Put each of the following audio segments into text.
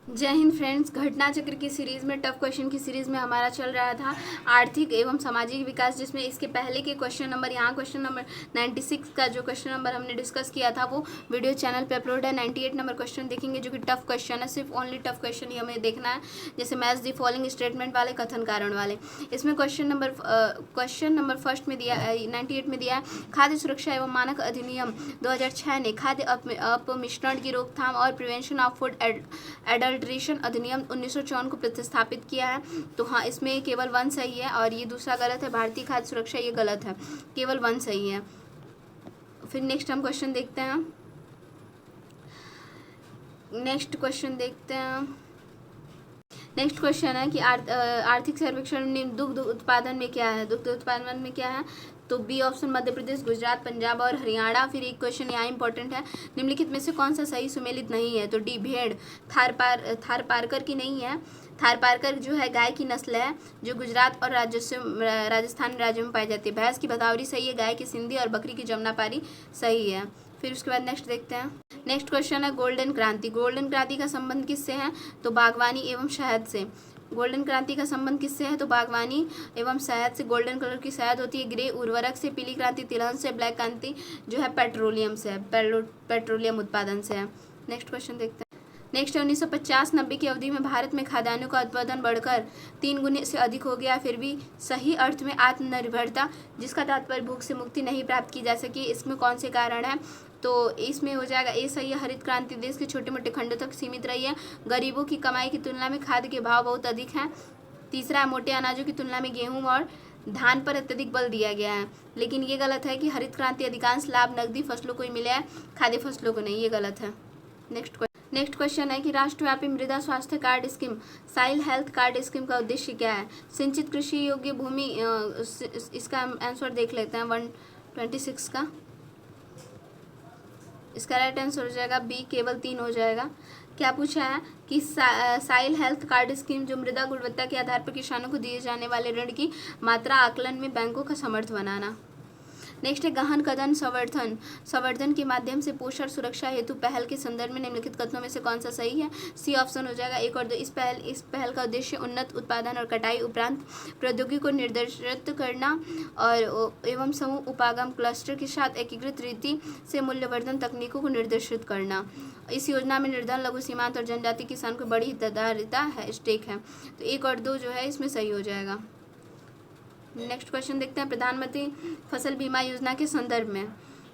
जय हिंद फ्रेंड्स। घटना चक्र की सीरीज में टफ क्वेश्चन की सीरीज में हमारा चल रहा था आर्थिक एवं सामाजिक विकास, जिसमें इसके पहले के क्वेश्चन नंबर, यहाँ क्वेश्चन नंबर 96 का जो क्वेश्चन नंबर हमने डिस्कस किया था वो वीडियो चैनल पे अपलोड है। 98 नंबर क्वेश्चन देखेंगे जो कि टफ क्वेश्चन है, सिर्फ ओनली टफ क्वेश्चन ही हमें देखना है, जैसे मैच दी फॉलोइंग स्टेटमेंट वाले, कथन कारण वाले। इसमें क्वेश्चन नंबर फर्स्ट में दिया 98 में दिया है, खाद्य सुरक्षा एवं मानक अधिनियम 2006 ने खाद्य अपमिश्रण की रोकथाम और प्रिवेंशन ऑफ फूड एडल्ट्रेशन अधिनियम 1954 को प्रतिस्थापित किया है। तो हाँ, इसमें केवल 1 सही है और ये दूसरा गलत है। भारतीय खाद्य सुरक्षा ये गलत है, केवल 1 सही है। फिर नेक्स्ट हम क्वेश्चन देखते हैं। नेक्स्ट क्वेश्चन है कि आर्थिक सर्वेक्षण में दुग्ध उत्पादन में क्या है। दुग्ध उत्पादन में क्या है, तो बी ऑप्शन मध्य प्रदेश, गुजरात, पंजाब और हरियाणा। फिर एक क्वेश्चन यहाँ इंपॉर्टेंट है, निम्नलिखित में से कौन सा सही सुमेलित नहीं है, तो डी भेड़ थारपारकर की नहीं है। थारपारकर जो है गाय की नस्ल है जो गुजरात और राजस्थान राज्यों में पाई जाती है। भैंस की भदावरी सही है, गाय की सिंधी और बकरी की जमुनापारी सही है। फिर उसके बाद नेक्स्ट देखते हैं। नेक्स्ट क्वेश्चन है गोल्डन क्रांति। गोल्डन क्रांति का संबंध किससे है, तो बागवानी एवं शहद से। गोल्डन क्रांति का संबंध किससे है, तो बागवानी एवं शहद से। गोल्डन कलर की शहद होती है, ग्रे उर्वरक से। पीली क्रांति तिलहन से। ब्लैक क्रांति जो है पेट्रोलियम से, पेट्रोलियम उत्पादन से है। नेक्स्ट क्वेश्चन देखते हैं। नेक्स्ट 1950-90 की अवधि में भारत में खाद्यान्नों का उत्पादन बढ़कर 3 गुने से अधिक हो गया, फिर भी सही अर्थ में आत्मनिर्भरता, जिसका तात्पर्य भूख से मुक्ति, नहीं प्राप्त की जा सकी। इसमें कौन से कारण है, तो इसमें हो जाएगा ए सही है। हरित क्रांति देश के छोटे मोटे खंडों तक सीमित रही है। गरीबों की कमाई की तुलना में खाद्य के भाव बहुत अधिक हैं। तीसरा है मोटे अनाजों की तुलना में गेहूं और धान पर अत्यधिक बल दिया गया है। लेकिन ये गलत है कि हरित क्रांति अधिकांश लाभ नकदी फसलों को ही मिले हैं, खाद्य फसलों को नहीं, ये गलत है। नेक्स्ट क्वेश्चन है कि राष्ट्रव्यापी मृदा स्वास्थ्य कार्ड स्कीम, साइल हेल्थ कार्ड स्कीम का उद्देश्य क्या है। सिंचित कृषि योग्य भूमि, इसका आंसर देख लेते हैं 126 का। इसका राइट आंसर हो जाएगा बी, केवल 3 हो जाएगा। क्या पूछा है कि साइल हेल्थ कार्ड स्कीम जो मृदा गुणवत्ता के आधार पर किसानों को दिए जाने वाले ऋण की मात्रा आकलन में बैंकों का समर्थ बनाना। नेक्स्ट है गहन कदन संवर्धन के माध्यम से पोषण सुरक्षा हेतु पहल के संदर्भ में निम्नलिखित कथनों में से कौन सा सही है। सी ऑप्शन हो जाएगा 1 और 2। इस पहल का उद्देश्य उन्नत उत्पादन और कटाई उपरांत प्रौद्योगिकी को निर्देशित करना और एवं समूह उपागम क्लस्टर के साथ एकीकृत रीति से मूल्यवर्धन तकनीकों को निर्देशित करना। इस योजना में निर्धन, लघु, सीमांत और जनजाति किसान को बड़ी हितधारिता है, स्टेक है। तो 1 और 2 जो है इसमें सही हो जाएगा। नेक्स्ट क्वेश्चन देखते हैं। प्रधानमंत्री फसल बीमा योजना के संदर्भ में,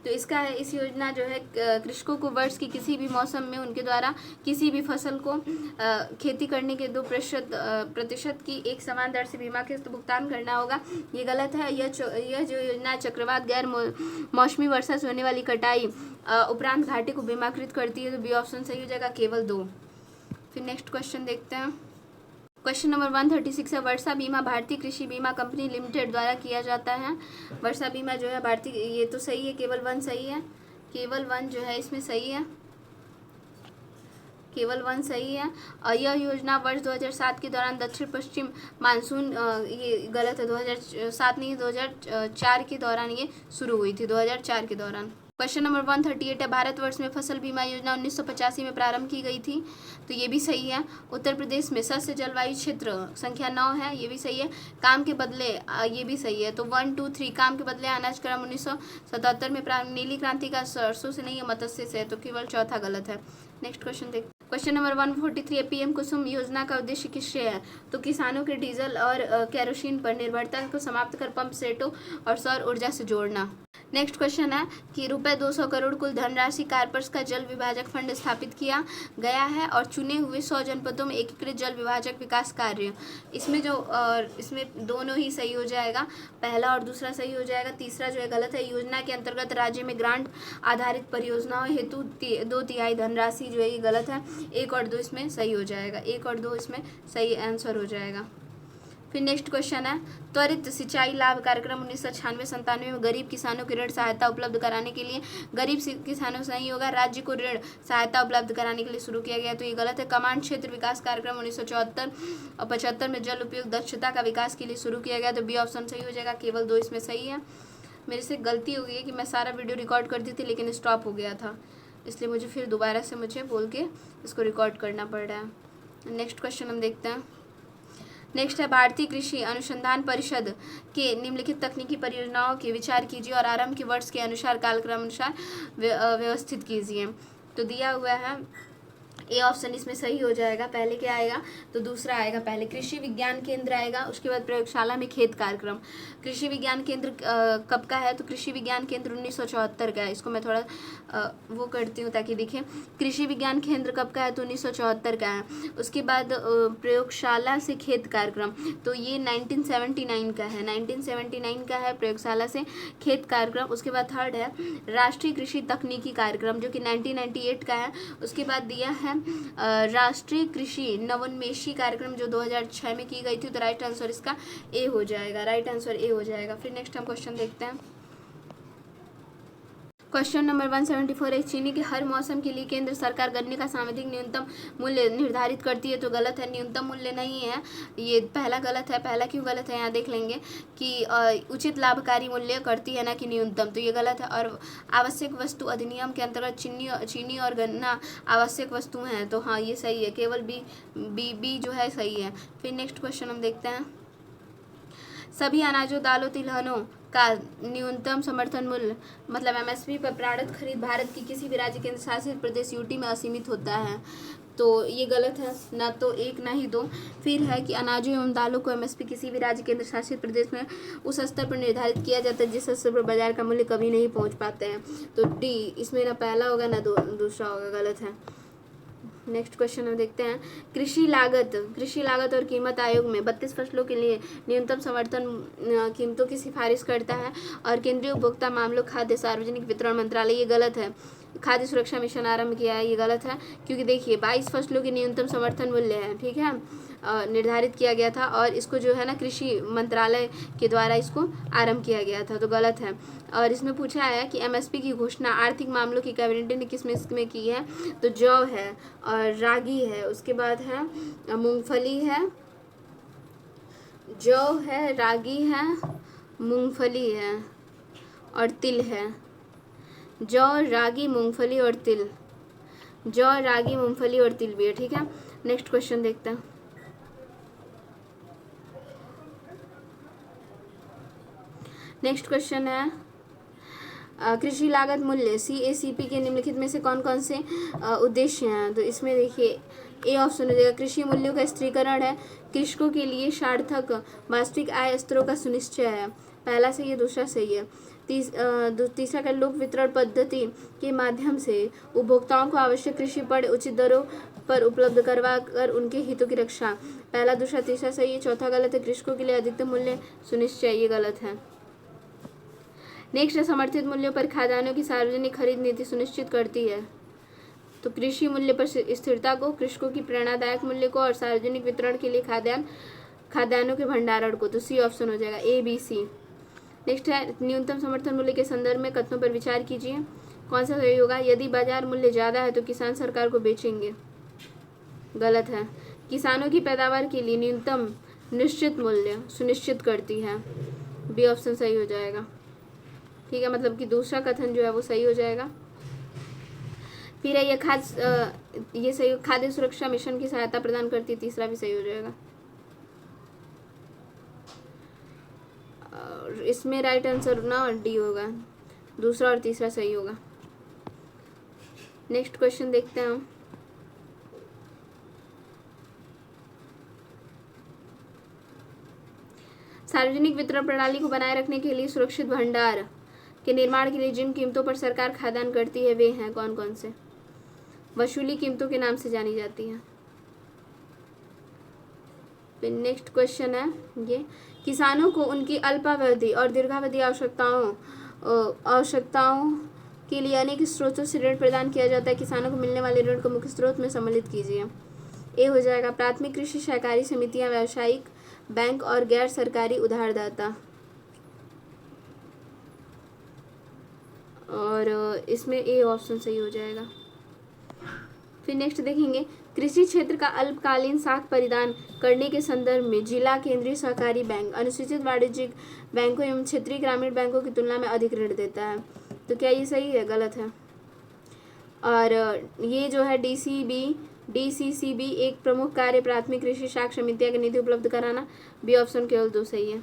तो इसका है, इस योजना जो है कृषकों को वर्ष की किसी भी मौसम में उनके द्वारा किसी भी फसल को खेती करने के 2% की एक समान दर से बीमा किस्त भुगतान करना होगा। ये गलत है। यह जो योजना चक्रवात, गैर मौसमी वर्षा से होने वाली कटाई उपरांत घाटे को बीमाकृत करती है। तो बी ऑप्शन सही हो जाएगा, केवल 2। फिर नेक्स्ट क्वेश्चन देखते हैं। क्वेश्चन नंबर 136 है, वर्षा बीमा भारतीय कृषि बीमा कंपनी लिमिटेड द्वारा किया जाता है। वर्षा बीमा जो है भारतीय, ये तो सही है, केवल 1 सही है। केवल 1 जो है इसमें सही है, केवल 1 सही है। और यह योजना वर्ष 2007 के दौरान दक्षिण पश्चिम मानसून, ये गलत है, 2007 नहीं, 2004 के दौरान ये शुरू हुई थी, 2004 के दौरान। क्वेश्चन नंबर 138 है, भारतवर्ष में फसल बीमा योजना 1985 में प्रारंभ की गई थी। तो ये भी सही है। उत्तर प्रदेश में सस्य जलवायु क्षेत्र संख्या 9 है, ये भी सही है। काम के बदले, ये भी सही है। तो 1, 2, 3 काम के बदले अनाज क्रम 1977 में प्रारंभ। नीली क्रांति का सरसों से नहीं है, मत्स्य से है, तो केवल चौथा गलत है। नेक्स्ट क्वेश्चन देख। क्वेश्चन नंबर 143 है, पीएम कुसुम योजना का उद्देश्य किससे है, तो किसानों के डीजल और केरोसिन पर निर्भरता को समाप्त कर पंप सेटों और सौर ऊर्जा से जोड़ना। नेक्स्ट क्वेश्चन है कि रुपए 200 करोड़ कुल धनराशि कारपर्स का जल विभाजक फंड स्थापित किया गया है और चुने हुए 100 जनपदों में एकीकृत जल विभाजक विकास कार्य। इसमें जो इसमें दोनों ही सही हो जाएगा, पहला और दूसरा सही हो जाएगा, तीसरा जो है गलत है। योजना के अंतर्गत राज्य में ग्रांट आधारित परियोजनाओं हेतु 2/3 धनराशि जो है ये गलत है। 1 और 2 इसमें सही हो जाएगा, 1 और 2 इसमें सही आंसर हो जाएगा। फिर नेक्स्ट क्वेश्चन है, त्वरित सिंचाई लाभ कार्यक्रम 1996-97 में गरीब किसानों की ऋण सहायता उपलब्ध कराने के लिए, गरीब किसानों से नहीं होगा, राज्य को ऋण सहायता उपलब्ध कराने के लिए शुरू किया गया। तो ये गलत है। कमांड क्षेत्र विकास कार्यक्रम 1974 और 75 में जल उपयोग दक्षता का विकास के लिए शुरू किया गया। तो बी ऑप्शन सही हो जाएगा, केवल 2 इसमें सही है। मेरे से गलती हो गई है कि मैं सारा वीडियो रिकॉर्ड करती थी लेकिन स्टॉप हो गया था, इसलिए मुझे फिर दोबारा से मुझे बोल के इसको रिकॉर्ड करना पड़ रहा है। नेक्स्ट क्वेश्चन हम देखते हैं। नेक्स्ट है भारतीय कृषि अनुसंधान परिषद के निम्नलिखित तकनीकी परियोजनाओं के विचार कीजिए और आरंभ के वर्ष के अनुसार कालक्रम अनुसार व्यवस्थित कीजिए। तो दिया हुआ है ए ऑप्शन इसमें सही हो जाएगा। पहले क्या आएगा, तो दूसरा आएगा। पहले कृषि विज्ञान केंद्र आएगा, उसके बाद प्रयोगशाला में खेत कार्यक्रम। कृषि विज्ञान केंद्र कब का है, तो कृषि विज्ञान केंद्र 1974 का है। इसको मैं थोड़ा वो करती हूँ ताकि दिखे। कृषि विज्ञान केंद्र कब का है, तो 1974 का है। उसके बाद प्रयोगशाला से खेत कार्यक्रम, तो ये 1979 का है। 1979 का है प्रयोगशाला से खेत कार्यक्रम। उसके बाद थर्ड है राष्ट्रीय कृषि तकनीकी कार्यक्रम, जो कि 1998 का है। उसके बाद दिया है राष्ट्रीय कृषि नवोन्मेषी कार्यक्रम, जो 2006 में की गई थी। तो राइट आंसर इसका ए हो जाएगा। राइट आंसर ए हो जाएगा। फिर नेक्स्ट हम क्वेश्चन देखते हैं। क्वेश्चन नंबर 174 है, चीनी के हर मौसम के लिए केंद्र सरकार गन्ने का सामयिक न्यूनतम मूल्य निर्धारित करती है। तो गलत है, न्यूनतम मूल्य नहीं है, ये पहला गलत है। पहला क्यों गलत है, यहाँ देख लेंगे कि उचित लाभकारी मूल्य करती है ना कि न्यूनतम, तो ये गलत है। और आवश्यक वस्तु अधिनियम के अंतर्गत चीनी और गन्ना आवश्यक वस्तु हैं, तो हाँ ये सही है। केवल बी जो है सही है। फिर नेक्स्ट क्वेश्चन हम देखते हैं। सभी अनाजों, दालों, तिलहनों का न्यूनतम समर्थन मूल्य मतलब एमएसपी पर प्रारंभिक खरीद भारत की किसी भी राज्य केंद्र शासित प्रदेश यूटी में असीमित होता है। तो ये गलत है, ना तो एक ना ही दो। फिर है कि अनाजों एवं दालों को एमएसपी किसी भी राज्य केंद्र शासित प्रदेश में उस स्तर पर निर्धारित किया जाता है जिस स्तर पर बाजार का मूल्य कभी नहीं पहुंच पाते हैं। तो डी इसमें ना पहला होगा ना दूसरा होगा, गलत है। नेक्स्ट क्वेश्चन हम देखते हैं। कृषि लागत और कीमत आयोग में 32 फसलों के लिए न्यूनतम समर्थन कीमतों की सिफारिश करता है और केंद्रीय उपभोक्ता मामलों, खाद्य सार्वजनिक वितरण मंत्रालय, ये गलत है। खाद्य सुरक्षा मिशन आरंभ किया है, ये गलत है। क्योंकि देखिए 22 फसलों के न्यूनतम समर्थन मूल्य है, ठीक है, निर्धारित किया गया था और इसको जो है ना कृषि मंत्रालय के द्वारा इसको आरंभ किया गया था, तो गलत है। और इसमें पूछा है कि एमएसपी की घोषणा आर्थिक मामलों की कैबिनेट ने किस में की है, तो जौ है और रागी है। उसके बाद है मूंगफली है, जौ है, रागी है, मूंगफली है और तिल है। जौ, रागी, मूंगफली और तिल, जौ, रागी, मूंगफली और तिल भी है, ठीक है। नेक्स्ट क्वेश्चन देखते हैं। नेक्स्ट क्वेश्चन है कृषि लागत मूल्य CACP के निम्नलिखित में से कौन कौन से उद्देश्य हैं। तो इसमें देखिए ए ऑप्शन हो जाएगा। कृषि मूल्यों का स्थिरीकरण है, कृषकों के लिए सार्थक वास्तविक आय स्तरों का सुनिश्चय है, पहला सही है, दूसरा सही है। तीसरा का लोक वितरण पद्धति के माध्यम से उपभोक्ताओं को आवश्यक कृषि पर उचित दरों पर उपलब्ध करवा कर उनके हितों की रक्षा, पहला, दूसरा, तीसरा सही है। चौथा गलत है, कृषकों के लिए अधिकतम मूल्य सुनिश्चय, ये गलत है। नेक्स्ट है समर्थित मूल्यों पर खाद्यान्नों की सार्वजनिक खरीद नीति सुनिश्चित करती है। तो कृषि मूल्य पर स्थिरता को, कृषकों की प्रेरणादायक मूल्य को और सार्वजनिक वितरण के लिए खाद्यान्नों के भंडारण को, तो सी ऑप्शन हो जाएगा, ABC। नेक्स्ट है न्यूनतम समर्थन मूल्य के संदर्भ में कथनों पर विचार कीजिए, कौन सा सही होगा। यदि बाजार मूल्य ज़्यादा है तो किसान सरकार को बेचेंगे, गलत है। किसानों की पैदावार के लिए न्यूनतम निश्चित मूल्य सुनिश्चित करती है, बी ऑप्शन सही हो जाएगा, ठीक है, मतलब कि दूसरा कथन जो है वो सही हो जाएगा। फिर है ये सही, खाद्य सुरक्षा मिशन की सहायता प्रदान करती है, तीसरा भी सही हो जाएगा। इसमें राइट आंसर ना डी होगा, दूसरा और तीसरा सही होगा। नेक्स्ट क्वेश्चन देखते हैं हम। सार्वजनिक वितरण प्रणाली को बनाए रखने के लिए सुरक्षित भंडार के निर्माण के लिए जिन कीमतों पर सरकार खाद्यान्न करती है वे हैं कौन कौन से। वसूली कीमतों के नाम से जानी जाती है। फिर नेक्स्ट क्वेश्चन है ये, किसानों को उनकी अल्पावधि और दीर्घावधि आवश्यकताओं के लिए अनेक स्रोतों से ऋण प्रदान किया जाता है, किसानों को मिलने वाले ऋण को मुख्य स्रोत में सम्मिलित कीजिए। ए हो जाएगा प्राथमिक कृषि सहकारी समितियां, व्यावसायिक बैंक और गैर सरकारी उधारदाता। और इसमें ए ऑप्शन सही हो जाएगा। फिर नेक्स्ट देखेंगे, कृषि क्षेत्र का अल्पकालीन साख परिदान करने के संदर्भ में जिला केंद्रीय सहकारी बैंक अनुसूचित वाणिज्यिक बैंकों एवं क्षेत्रीय ग्रामीण बैंकों की तुलना में अधिक ऋण देता है। तो क्या ये सही है, गलत है। और ये जो है DCB DCCB एक प्रमुख कार्य प्राथमिक कृषि साख समितियां की निधि उपलब्ध कराना। बी ऑप्शन केवल 2 सही है।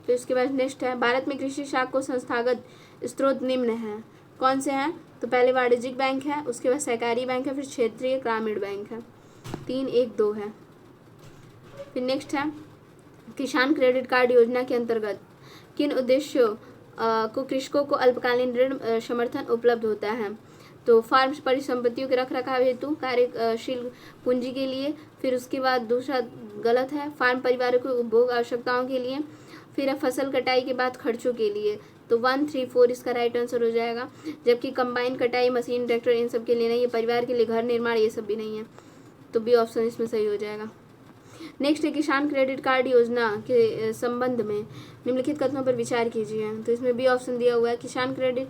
तो इसके बाद नेक्स्ट है, भारत में कृषि साख को संस्थागत स्रोत निम्न है, कौन से हैं? तो पहले वाणिज्यिक बैंक है, उसके बाद सहकारी बैंक है, फिर क्षेत्रीय ग्रामीण बैंक है। 3, 1, 2 है। फिर नेक्स्ट है, किसान क्रेडिट कार्ड योजना के अंतर्गत किन उद्देश्यों को कृषकों को अल्पकालीन ऋण समर्थन उपलब्ध होता है? तो फार्म परिसंपत्तियों के रख रखाव हेतु, कार्यशील पूंजी के लिए, फिर उसके बाद दूसरा गलत है, फार्म परिवारों को उपभोग आवश्यकताओं के लिए, फिर है फसल कटाई के बाद खर्चों के लिए। तो 1, 3, 4 इसका राइट आंसर हो जाएगा। जबकि कंबाइन कटाई मशीन, ट्रैक्टर इन सब के लिए नहीं है, परिवार के लिए घर निर्माण ये सब भी नहीं है। तो बी ऑप्शन इसमें सही हो जाएगा। नेक्स्ट है, किसान क्रेडिट कार्ड योजना के संबंध में निम्नलिखित कथनों पर विचार कीजिए। तो इसमें बी ऑप्शन दिया हुआ है, किसान क्रेडिट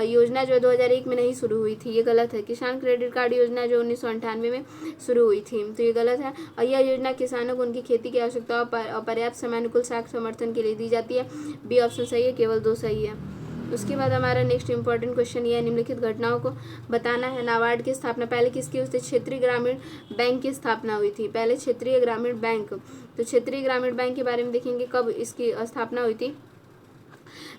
योजना जो 2001 में नहीं शुरू हुई थी, ये गलत है। किसान क्रेडिट कार्ड योजना जो 1998 में शुरू हुई थी, तो ये गलत है। और यह योजना किसानों को उनकी खेती की आवश्यकताओं पर पर्याप्त समयानुकूल साख समर्थन के लिए दी जाती है। बी ऑप्शन सही है, केवल 2 सही है। उसके बाद हमारा नेक्स्ट इंपॉर्टेंट क्वेश्चन ये है, निम्नलिखित घटनाओं को बताना है। नाबार्ड की स्थापना पहले किसकी हुई थी? क्षेत्रीय ग्रामीण बैंक की स्थापना हुई थी। पहले क्षेत्रीय ग्रामीण बैंक, तो क्षेत्रीय ग्रामीण बैंक के बारे में देखेंगे कब इसकी स्थापना हुई थी।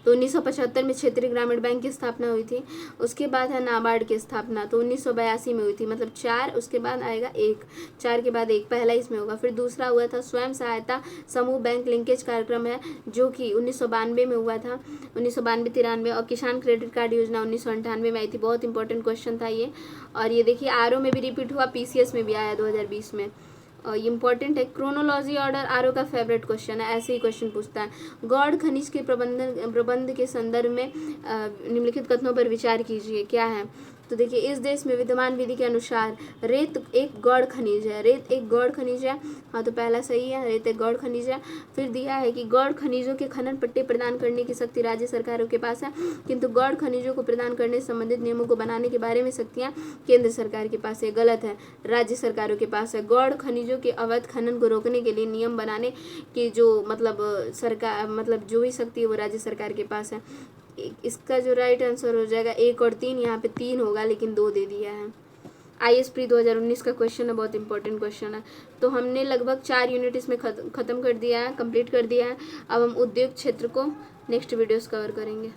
तो 1975 में क्षेत्रीय ग्रामीण बैंक की स्थापना हुई थी। उसके बाद है नाबार्ड की स्थापना, तो 1982 में हुई थी। मतलब 4, उसके बाद आएगा 1, 4 के बाद 1, पहला इसमें होगा। फिर दूसरा हुआ था स्वयं सहायता समूह बैंक लिंकेज कार्यक्रम है, जो कि 1992 में हुआ था, 1992-93। और किसान क्रेडिट कार्ड योजना 1998 में आई थी। बहुत इंपॉर्टेंट क्वेश्चन था ये। और ये देखिए आरओ में भी रिपीट हुआ, PCS में भी आया 2020 में। इम्पॉर्टेंट है। क्रोनोलॉजी ऑर्डर आरओ का फेवरेट क्वेश्चन है, ऐसे ही क्वेश्चन पूछता है। गौड़ खनिज के प्रबंध के संदर्भ में निम्नलिखित कथनों पर विचार कीजिए, क्या है? तो देखिए, इस देश में विद्यमान विधि के अनुसार रेत एक गौड़ खनिज है। रेत एक गौड़ खनिज है, हाँ तो पहला सही है, रेत एक गौड़ खनिज है। फिर दिया है कि गौड़ खनिजों के खनन पट्टे प्रदान करने की शक्ति राज्य सरकारों के पास है, किंतु गौड़ खनिजों को प्रदान करने से संबंधित नियमों को बनाने के बारे में शक्तियाँ केंद्र सरकार के पास है। गलत है, राज्य सरकारों के पास है। गौड़ खनिजों के अवैध खनन को रोकने के लिए नियम बनाने की जो सरकार जो भी शक्ति है वो राज्य सरकार के पास है। इसका जो राइट आंसर हो जाएगा 1 और 3, यहाँ पे 3 होगा लेकिन 2 दे दिया है। IAS प्री 2019 का क्वेश्चन है, बहुत इंपॉर्टेंट क्वेश्चन है। तो हमने लगभग 4 यूनिट इसमें खत्म कर दिया है, कंप्लीट कर दिया है। अब हम उद्योग क्षेत्र को नेक्स्ट वीडियोस कवर करेंगे।